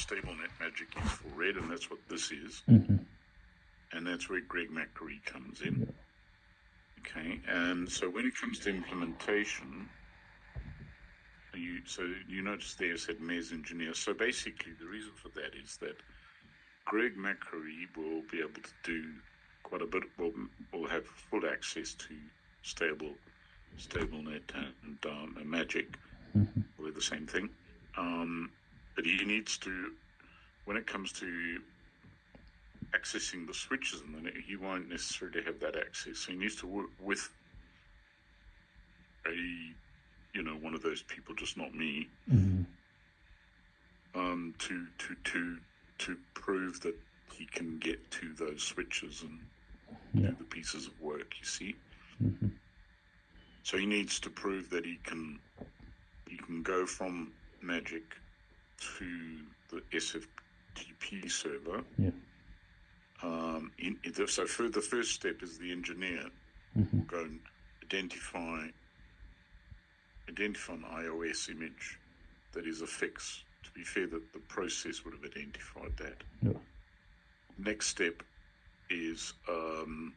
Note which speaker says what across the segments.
Speaker 1: StableNet Magic is for red, and that's what this is. And that's where Greg McCreary comes in. Okay, and so when it comes to implementation, you notice there it said MES engineer. So basically, the reason for that is that Greg McCreary will be able to do quite a bit. Will have full access to StableNet and Magic. They're the same thing. But he needs to, when it comes to accessing the switches, and then he won't necessarily have that access. So he needs to work with one of those people, just not me, to prove that he can get to those switches and do the pieces of work. You see, so he needs to prove that he can go from Magic to the SFTP server. So the first step is the engineer will go and identify an iOS image that is a fix. To be fair, that the process would have identified that. Next step is and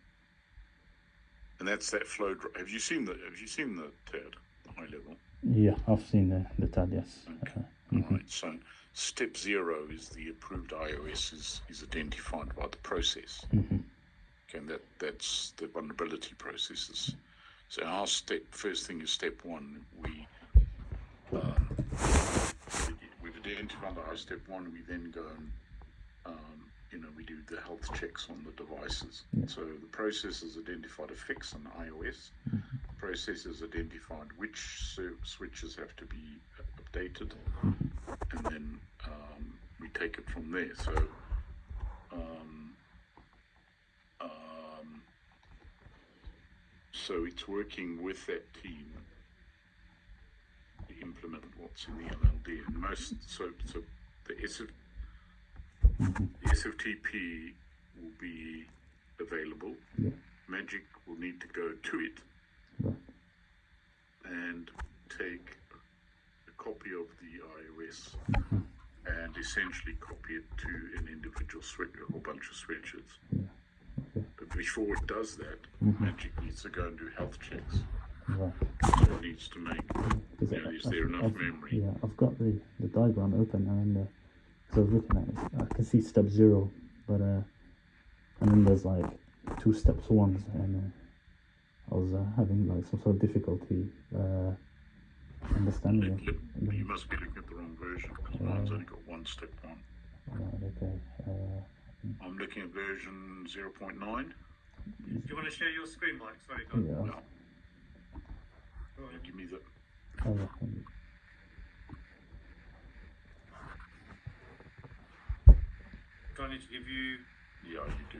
Speaker 1: that's that flow. Have you seen the TAD, the high level?
Speaker 2: Yeah, I've seen the TAD, yes.
Speaker 1: Okay. All right. So step 0 is the approved iOS is identified by the process. Okay, and that's the vulnerability processes. So our first thing is step 1. We've identified our step 1. We then go and we do the health checks on the devices. So the process has identified a fix on iOS. The process has identified which switches have to be updated, and then we take it from there. So it's working with that team to implement what's in the LLD. And the SFTP will be available. Magic will need to go to it and take a copy of the iOS and essentially copy it to an individual switch, a whole bunch of switches. But before it does that, Magic needs to go and do health checks. So it needs to make, is there enough memory?
Speaker 2: Yeah, I've got the diagram open, and so I was looking at it. I can see step 0, but and then there's like 2 steps 1s, and I was having like some sort of difficulty understanding it.
Speaker 1: You must be looking at the wrong version, because mine's only got 1 step 1.
Speaker 2: Okay.
Speaker 1: I'm looking at version 0.9.
Speaker 3: Do you want to share your screen, Mike? Sorry, go on.
Speaker 1: No. Give me the...
Speaker 3: Do I need to give you...
Speaker 1: Yeah, you do.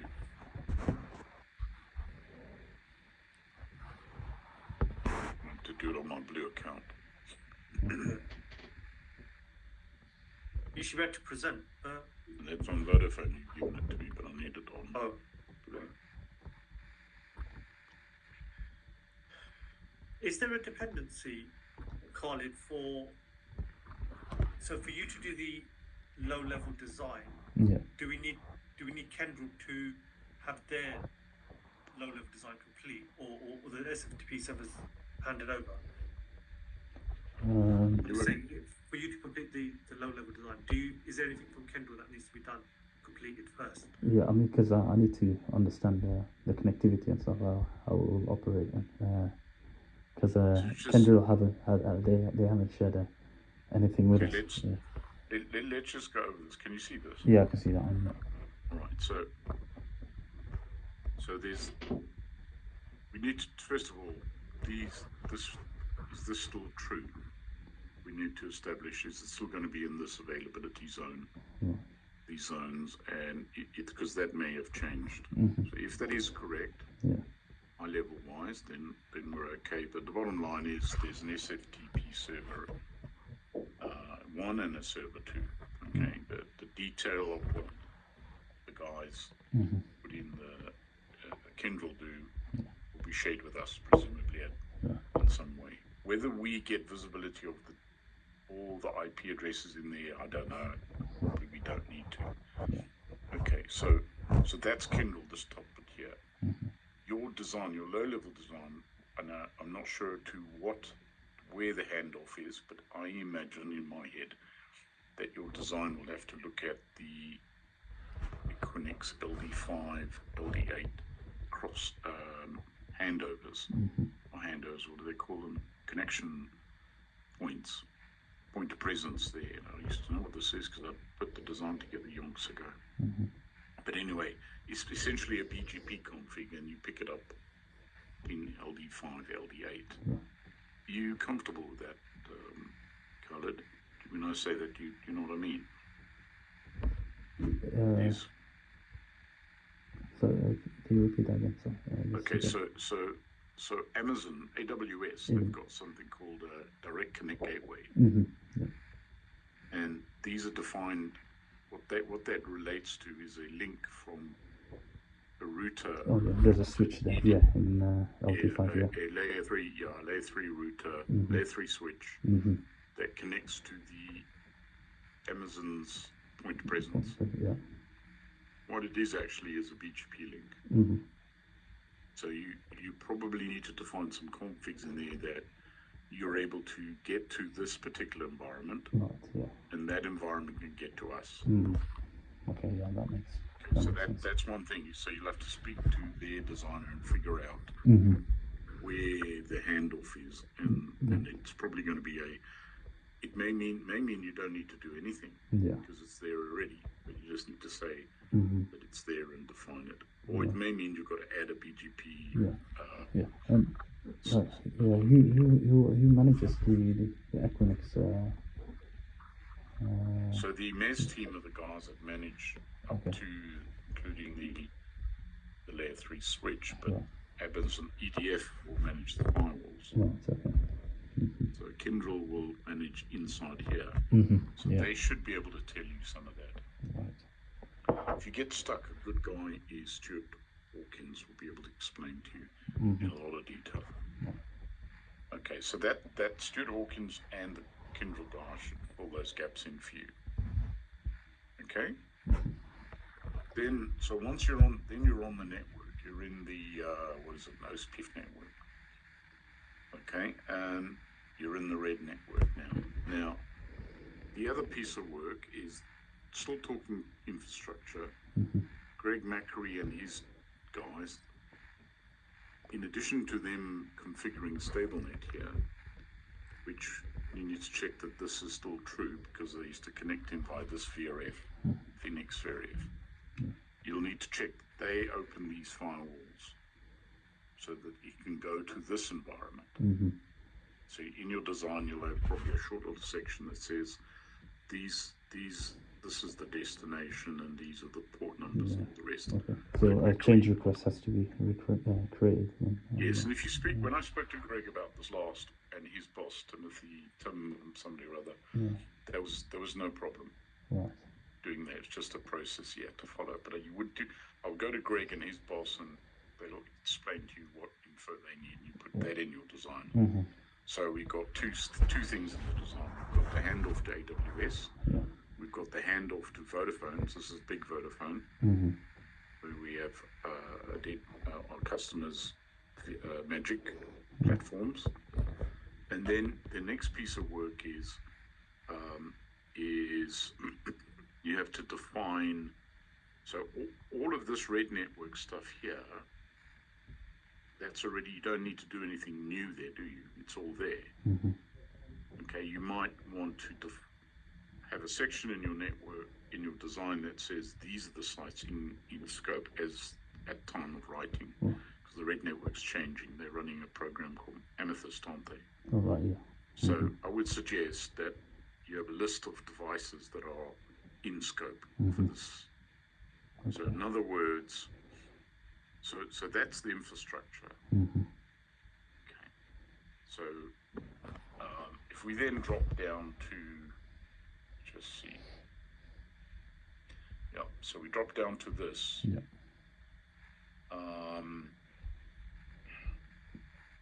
Speaker 1: I have to do it on my blue account.
Speaker 3: You should be able to present.
Speaker 1: That's on Vodafone, you've given it to me, but I need it on blue.
Speaker 3: Is there a dependency, Khalid, so for you to do the low-level design, do we need Kyndryl to have their low-level design complete, or the SFTP servers handed over? Saying, for you to complete the low-level design, is there anything from Kyndryl that needs to be done, completed first?
Speaker 2: Yeah, I mean, because I need to understand the connectivity and stuff, how it will operate, because Kyndryl they haven't shared anything with us.
Speaker 1: Let's just go over this. Can you see this?
Speaker 2: Yeah, I can see that.
Speaker 1: All right. So we need to, first of all, is this still true? We need to establish, is it still going to be in this availability zone? These zones, and because that may have changed. So if that is correct, high level wise, then we're okay. But the bottom line is there's an SFTP server 1 and a server 2. Okay, the detail of what the guys put in the Kyndryl do will be shared with us, presumably in some way. Whether we get visibility of all the IP addresses in there, I don't know. Probably we so that's Kindle, this top bit here. Your design, your low-level design, and I'm not sure where the handoff is, but I imagine in my head that your design will have to look at the Equinix LD5, LD8 cross handovers, or handovers, what do they call them? Connection points, point of presence there. I used to know what this is because I put the design together yonks ago. But anyway, it's essentially a BGP config, and you pick it up in LD5, LD8. Are you comfortable with that, Khaled? When I say that, you know what I mean? Yes.
Speaker 2: So can you repeat that again?
Speaker 1: Okay, so Amazon, AWS, they've got something called a Direct Connect Gateway, and these are defined. What that relates to is a link from a router.
Speaker 2: Oh yeah, there's a switch there. Yeah, in LT5.
Speaker 1: A layer 3 router, layer 3 switch that connects to the Amazon's point of presence.
Speaker 2: Yeah.
Speaker 1: What it is actually is a BGP link. So you probably need to define some configs in there that you're able to get to this particular environment, and that environment can get to us.
Speaker 2: Okay, yeah, that makes.
Speaker 1: So that's one thing. So you'll have to speak to their designer and figure out where the handoff is, and it's probably going to be it may mean you don't need to do anything because it's there already, but you just need to say that it's there and define it. Or it may mean you've got to add a BGP.
Speaker 2: Who manages the Equinix?
Speaker 1: So the MES team are the guys that manage up to, including the layer 3 switch, but Amazon EDF will manage the firewalls. So Kyndryl will manage inside here. So they should be able to tell you some of that. If you get stuck, a good guy is Stuart Hawkins will be able to explain to you in a lot of detail. Okay, so that Stuart Hawkins and the Kyndryl guy should fill those gaps in for you. Okay? Then, so once you're on the network, you're in the, NoSPIF network. Okay, and you're in the red network now. Now, the other piece of work is still talking infrastructure. Greg Macquarie and his guys, in addition to them configuring StableNet here, which you need to check that this is still true because they used to connect in via this VRF, Phoenix VRF. You'll need to check that they open these firewalls so that you can go to this environment. So in your design, you'll have probably a short little section that says this is the destination and these are the port numbers and all the rest.
Speaker 2: So a change request has to be created.
Speaker 1: Yes, and if you speak, when I spoke to Greg about this last, and his boss, Tim somebody or other, there was no problem doing that. It's just a process you have to follow. But I'll go to Greg and his boss, and they'll explain to you what info they need, and you put that in your design. So we've got two things in the design. We've got the handoff to AWS. We've got the handoff to Vodafone. So this is big Vodafone. Where we have our customers' Magic platforms. And then the next piece of work is you have to define. So all of this red network stuff here, that's already, you don't need to do anything new there, do you? It's all there. Okay, you might want to have a section in your network, in your design that says these are the sites in scope as at time of writing. Because the red network's changing. They're running a program called Amethyst, aren't they? So I would suggest that you have a list of devices that are in scope for this. So in other words, so that's the infrastructure. Okay. So if we then drop down to, just see. So we drop down to this.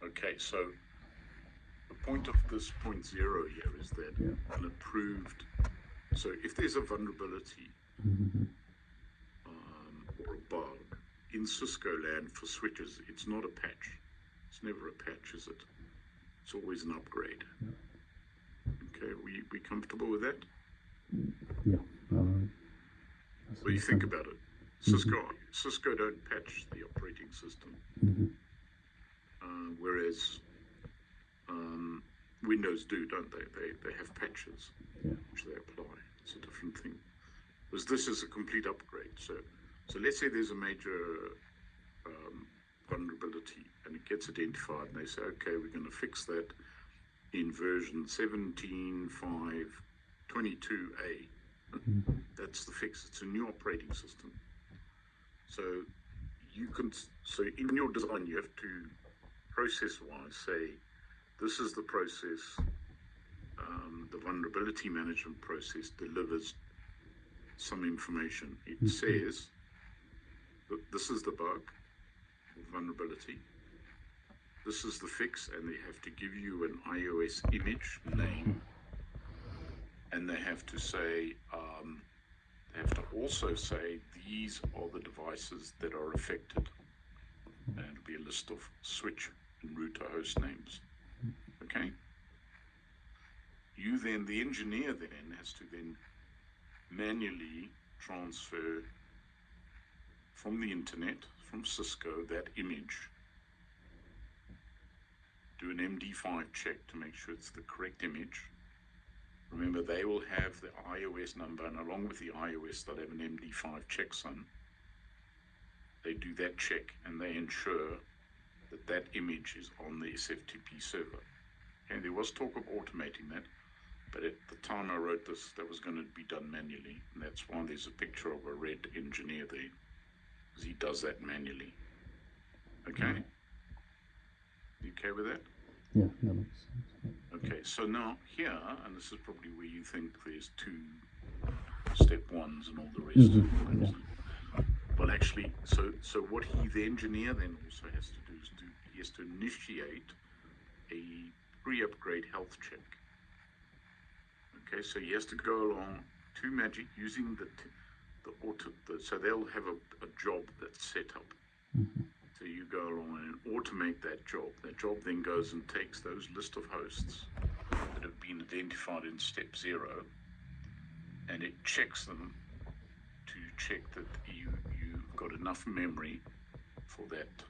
Speaker 1: Okay, so the point of this 0.0 here is that an approved, so if there's a vulnerability, bug in Cisco land for switches, it's not a patch. It's never a patch, is it? It's always an upgrade. Okay, we comfortable with that?
Speaker 2: Yeah.
Speaker 1: Well, you think about it. Cisco don't patch the operating system, whereas Windows do, don't they? They have patches which they apply. It's a different thing. Because this is a complete upgrade. So let's say there's a major vulnerability and it gets identified, and they say, okay, we're going to fix that in version 17.5.22a. That's the fix. It's a new operating system. So so in your design, you have to process-wise say, this is the process, the vulnerability management process delivers some information. It says that this is the bug, or vulnerability. This is the fix, and they have to give you an iOS image name, and they have to say, they have to also say, these are the devices that are affected. And it'll be a list of switch and router host names. Okay? You then, the engineer then, has to then manually transfer from the internet, from Cisco, that image, do an MD5 check to make sure it's the correct image. Remember, they will have the iOS number, and along with the iOS, they'll have an MD5 checksum. They do that check, and they ensure that that image is on the SFTP server. And there was talk of automating that, but at the time I wrote this, that was going to be done manually, and that's why there's a picture of a red engineer there, because he does that manually. Okay? You okay with that?
Speaker 2: Yeah, that makes sense.
Speaker 1: Okay, so now here, and this is probably where you think there's 2 step 1s and all the rest. Well, actually, so what the engineer then also has to do is he has to initiate a pre-upgrade health check. Okay, so he has to go along to Magic using so they'll have a job that's set up. So you go along and automate that job. That job then goes and takes those list of hosts that have been identified in step 0, and it checks them to check that you've got enough memory for that